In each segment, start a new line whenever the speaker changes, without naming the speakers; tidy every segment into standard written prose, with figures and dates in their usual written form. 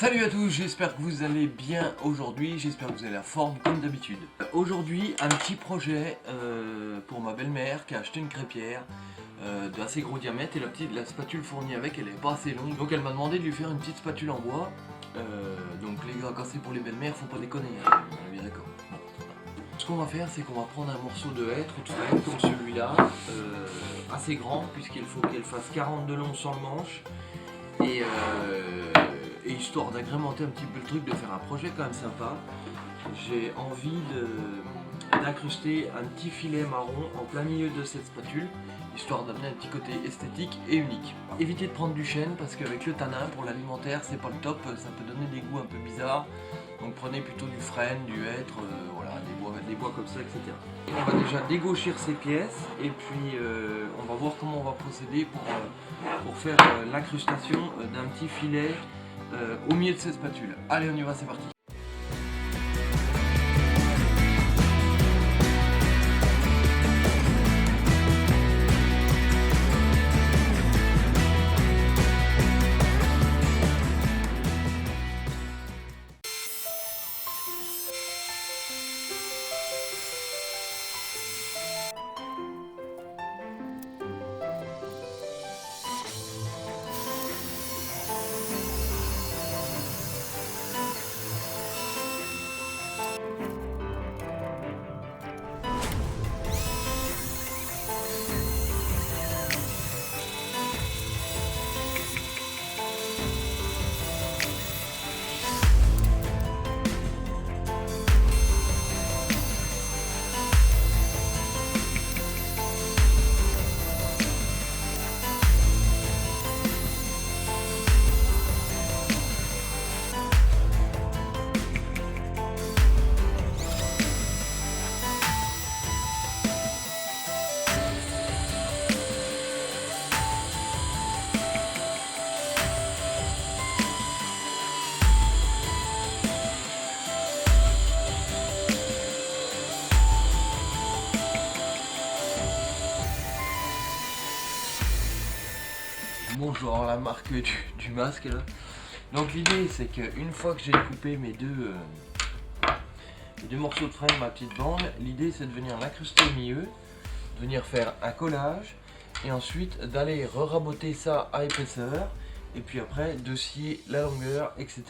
Salut à tous, j'espère que vous allez bien aujourd'hui, j'espère que vous avez la forme comme d'habitude. Aujourd'hui, un petit projet pour ma belle-mère qui a acheté une crêpière d'assez gros diamètre et la spatule fournie avec, elle est pas assez longue. Donc elle m'a demandé de lui faire une petite spatule en bois. Donc les gars, quand c'est pour les belles-mères, faut pas déconner, hein, on est bien d'accord. Bon. Ce qu'on va faire, c'est qu'on va prendre un morceau de hêtre ou de frêne comme celui-là, assez grand puisqu'il faut qu'elle fasse 40 de long sans le manche. Et histoire d'agrémenter un petit peu le truc, de faire un projet quand même sympa, j'ai envie d'incruster un petit filet marron en plein milieu de cette spatule, histoire d'amener un petit côté esthétique et unique. Évitez de prendre du chêne parce qu'avec le tanin pour l'alimentaire c'est pas le top, ça peut donner des goûts un peu bizarres. Donc prenez plutôt du frêne, du hêtre, voilà, des bois comme ça, etc. Et on va déjà dégauchir ces pièces et puis on va voir comment on va procéder pour faire l'incrustation d'un petit filet au milieu de ces spatules. Allez, on y va, c'est parti. Bon, je vais avoir la marque du masque là. Donc l'idée c'est qu'une fois que j'ai coupé mes deux morceaux de frêne, ma petite bande, l'idée c'est de venir l'incruster au milieu, de venir faire un collage et ensuite d'aller re-raboter ça à épaisseur et puis après de scier la longueur, etc.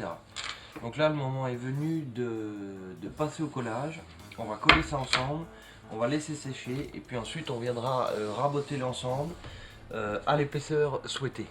Donc là le moment est venu de passer au collage. On va coller ça ensemble, on va laisser sécher et puis ensuite on viendra raboter l'ensemble à l'épaisseur souhaitée.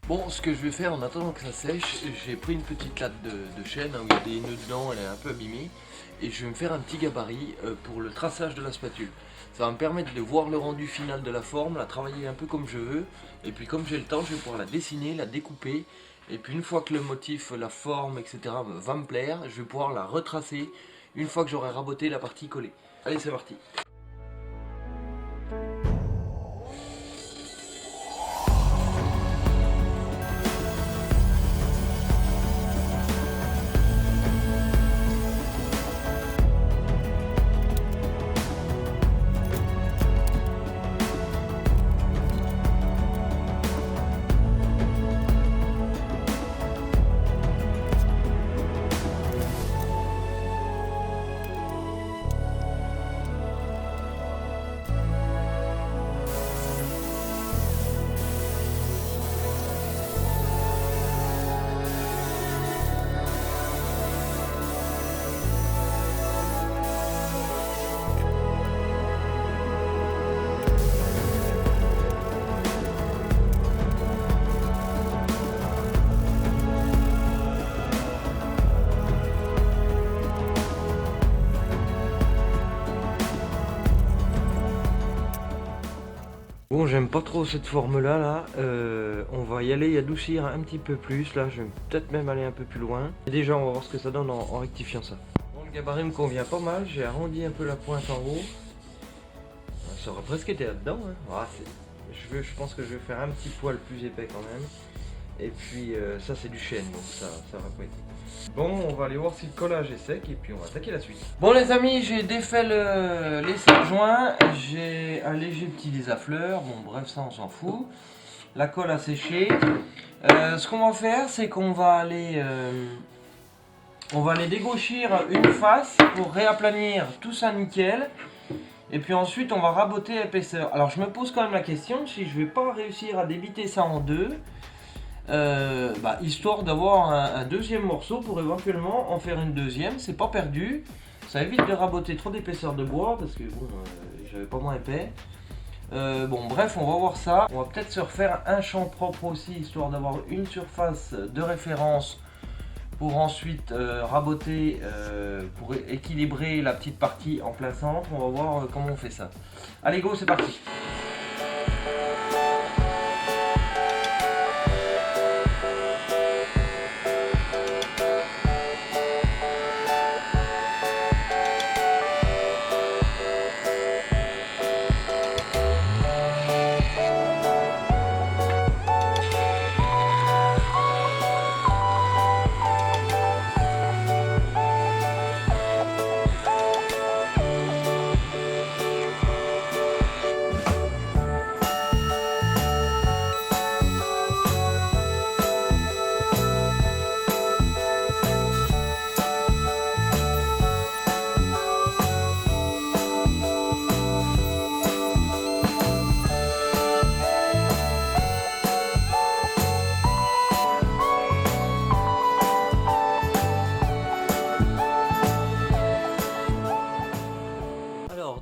Bon, ce que je vais faire en attendant que ça sèche, j'ai pris une petite latte de chêne, hein, où il y a des nœuds dedans, elle est un peu abîmée, et je vais me faire un petit gabarit pour le traçage de la spatule. Ça va me permettre de voir le rendu final de la forme, la travailler un peu comme je veux, et puis comme j'ai le temps, je vais pouvoir la dessiner, la découper, et puis une fois que le motif, la forme, etc. va me plaire, je vais pouvoir la retracer une fois que j'aurai raboté la partie collée. Allez, c'est parti. Bon, j'aime pas trop cette forme-là, là. On va y aller adoucir un petit peu plus. Là, je vais peut-être même aller un peu plus loin. Et déjà, on va voir ce que ça donne en rectifiant ça. Bon, le gabarit me convient pas mal. J'ai arrondi un peu la pointe en haut. Ça aurait presque été là-dedans. Hein. Ah, je pense que je vais faire un petit poil plus épais quand même. Et puis, ça, c'est du chêne, donc ça va pas être. Bon, on va aller voir si le collage est sec et puis on va attaquer la suite. Bon les amis, j'ai défait les 5 joints, j'ai allégé le petit des affleurs, bon bref ça on s'en fout. La colle a séché. Ce qu'on va faire, c'est qu'on va aller dégauchir une face pour réaplanir tout ça nickel. Et puis ensuite on va raboter l'épaisseur. Alors je me pose quand même la question si je vais pas réussir à débiter ça en deux. Histoire d'avoir un deuxième morceau pour éventuellement en faire une deuxième, c'est pas perdu, ça évite de raboter trop d'épaisseur de bois parce que bon, j'avais pas moins épais. Bon bref, on va voir ça, on va peut-être se refaire un champ propre aussi, histoire d'avoir une surface de référence pour ensuite raboter, pour équilibrer la petite partie en plein centre. On va voir comment on fait ça. Allez go, c'est parti.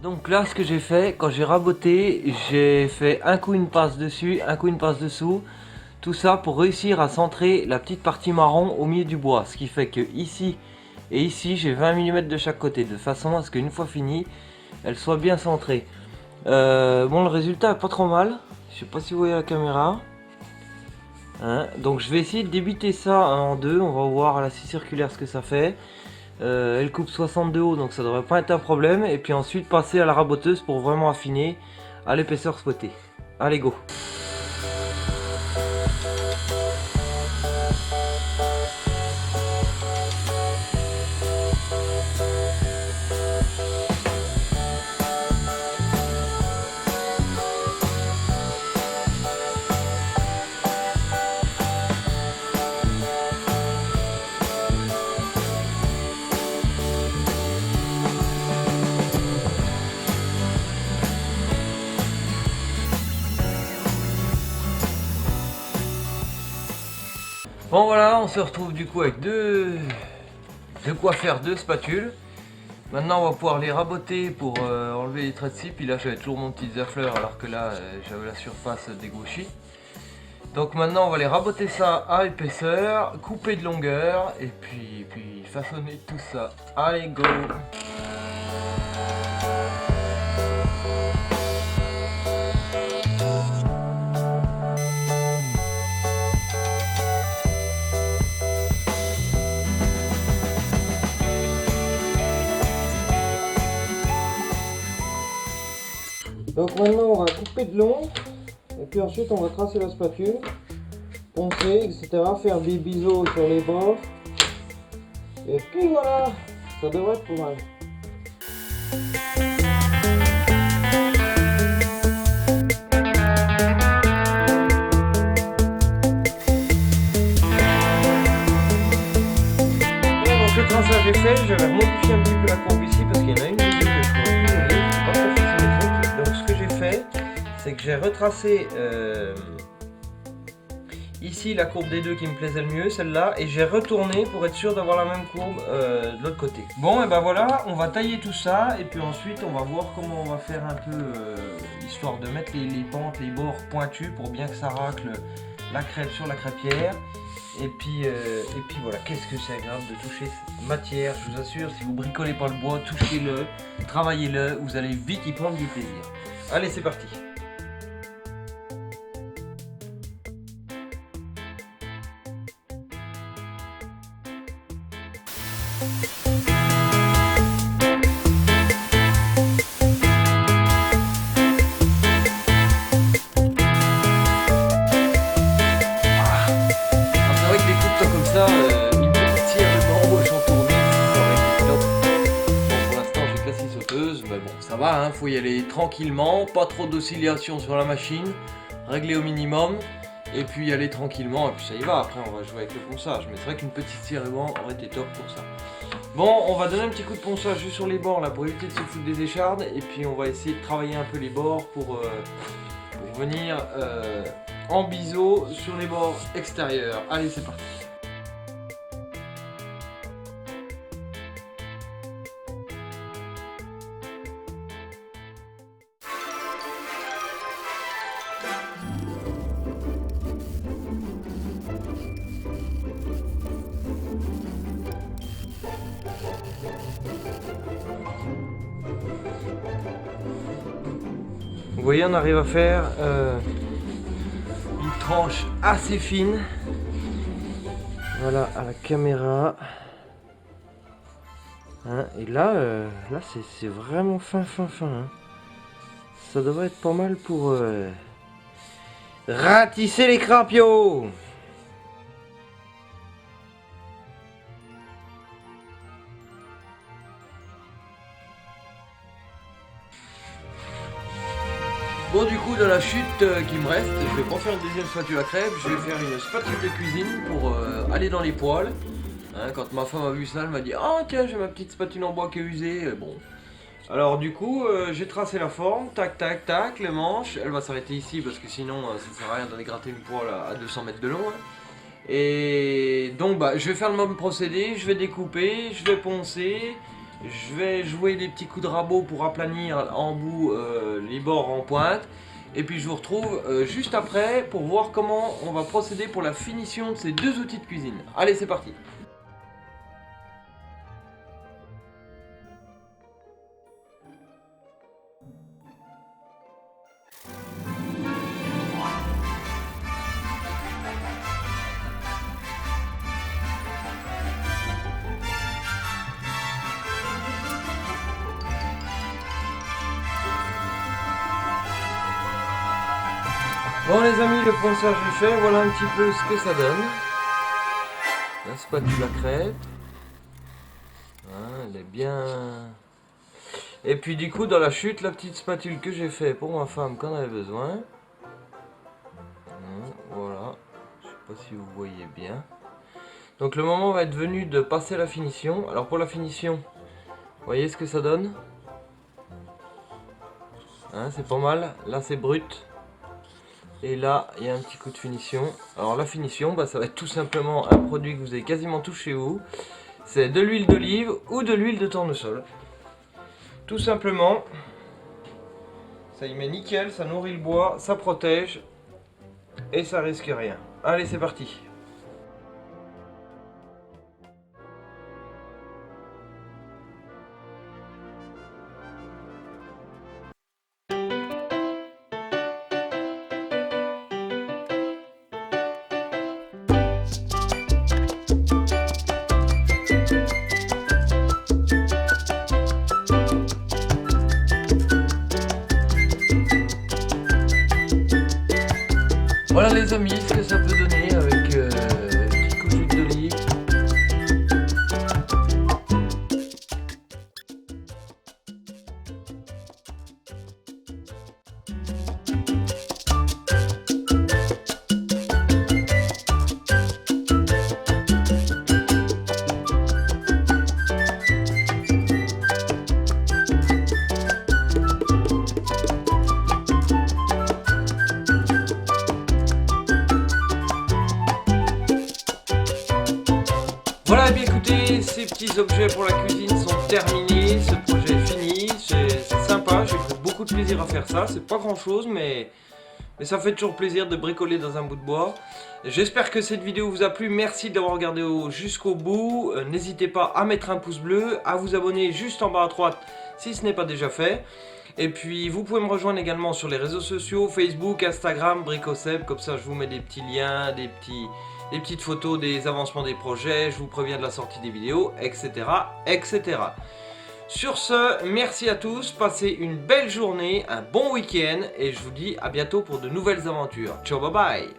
Donc là ce que j'ai fait, quand j'ai raboté, j'ai fait un coup une passe dessus, un coup une passe dessous. Tout ça pour réussir à centrer la petite partie marron au milieu du bois. Ce qui fait que ici et ici j'ai 20 mm de chaque côté, de façon à ce qu'une fois finie, elle soit bien centrée. Bon, le résultat est pas trop mal, je sais pas si vous voyez la caméra. Hein, donc je vais essayer de débiter ça en deux, on va voir à la scie circulaire ce que ça fait. Elle coupe 60 de haut, donc ça devrait pas être un problème. Et puis ensuite passer à la raboteuse pour vraiment affiner à l'épaisseur souhaitée. Allez go. Bon voilà, on se retrouve du coup avec de quoi faire deux spatules. Maintenant on va pouvoir les raboter pour enlever les traits de scie. Puis là j'avais toujours mon petit affleur alors que là j'avais la surface dégauchée. Donc maintenant on va les raboter ça à épaisseur, couper de longueur et puis façonner tout ça. Allez go. Donc maintenant on va couper de long et puis ensuite on va tracer la spatule, poncer, etc. Faire des biseaux sur les bords. Et puis voilà, ça devrait être pas mal. Donc le traçage est fait, je vais modifier un petit peu la courbe ici parce qu'il y en a une que je pas très symétrique. Donc ce que j'ai fait, c'est que j'ai retracé ici la courbe des deux qui me plaisait le mieux, celle-là, et j'ai retourné pour être sûr d'avoir la même courbe de l'autre côté. Bon et ben voilà, on va tailler tout ça et puis ensuite on va voir comment on va faire un peu, histoire de mettre les pentes, les bords pointus pour bien que ça racle la crêpe sur la crêpière. Et puis voilà, qu'est-ce que c'est agréable de toucher cette matière, je vous assure, si vous bricolez pas le bois, touchez-le, travaillez-le, vous allez vite y prendre du plaisir. Allez, c'est parti. ponceuse, mais bon, ça va, hein, faut y aller tranquillement, pas trop d'oscillation sur la machine, régler au minimum, et puis y aller tranquillement, et puis ça y va, après on va jouer avec le ponçage, mais c'est vrai qu'une petite scie ruban aurait été top pour ça. Bon, on va donner un petit coup de ponçage juste sur les bords là pour éviter de se foutre des échardes, et puis on va essayer de travailler un peu les bords pour venir en biseau sur les bords extérieurs. Allez, c'est parti. Vous voyez, on arrive à faire une tranche assez fine. Voilà, à la caméra. Hein, et là, c'est vraiment fin. Hein. Ça devrait être pas mal pour ratisser les crapios. Bon, du coup, dans la chute qui me reste, je vais pas faire une deuxième spatule à crêpes, je vais faire une spatule de cuisine pour aller dans les poêles. Hein, quand ma femme a vu ça, elle m'a dit « Ah tiens, j'ai ma petite spatule en bois qui est usée. » Bon. Alors du coup, j'ai tracé la forme, tac, les manches. Elle va s'arrêter ici parce que sinon, ça ne sert à rien d'aller gratter une poêle à 200 mètres de long. Hein. Et donc, bah, je vais faire le même procédé, je vais découper, je vais poncer. Je vais jouer des petits coups de rabot pour aplanir en bout les bords en pointe. Et puis je vous retrouve juste après pour voir comment on va procéder pour la finition de ces deux outils de cuisine. Allez, c'est parti! Bon les amis, le ponçage est fait, voilà un petit peu ce que ça donne. La spatule à crêpes. Hein, elle est bien... Et puis du coup dans la chute, la petite spatule que j'ai fait pour ma femme quand elle avait besoin. Hein, voilà, je sais pas si vous voyez bien. Donc le moment va être venu de passer à la finition. Alors pour la finition, vous voyez ce que ça donne? Hein, c'est pas mal, là c'est brut. Et là, il y a un petit coup de finition. Alors la finition, bah, ça va être tout simplement un produit que vous avez quasiment tous chez vous. C'est de l'huile d'olive ou de l'huile de tournesol. Tout simplement. Ça y met nickel, ça nourrit le bois, ça protège. Et ça risque rien. Allez, c'est parti. Voilà les amis, ce que ça peut donner avec un petit coup d'huile d'olive. Voilà, bien écoutez, ces petits objets pour la cuisine sont terminés, ce projet est fini, c'est sympa, j'ai pris beaucoup de plaisir à faire ça, c'est pas grand chose mais ça fait toujours plaisir de bricoler dans un bout de bois. J'espère que cette vidéo vous a plu, merci d'avoir regardé jusqu'au bout, n'hésitez pas à mettre un pouce bleu, à vous abonner juste en bas à droite si ce n'est pas déjà fait. Et puis vous pouvez me rejoindre également sur les réseaux sociaux, Facebook, Instagram, Bricoseb, comme ça je vous mets des petits liens, des petites photos des avancements des projets, je vous préviens de la sortie des vidéos, etc. etc. Sur ce, merci à tous, passez une belle journée, un bon week-end et je vous dis à bientôt pour de nouvelles aventures. Ciao, bye bye!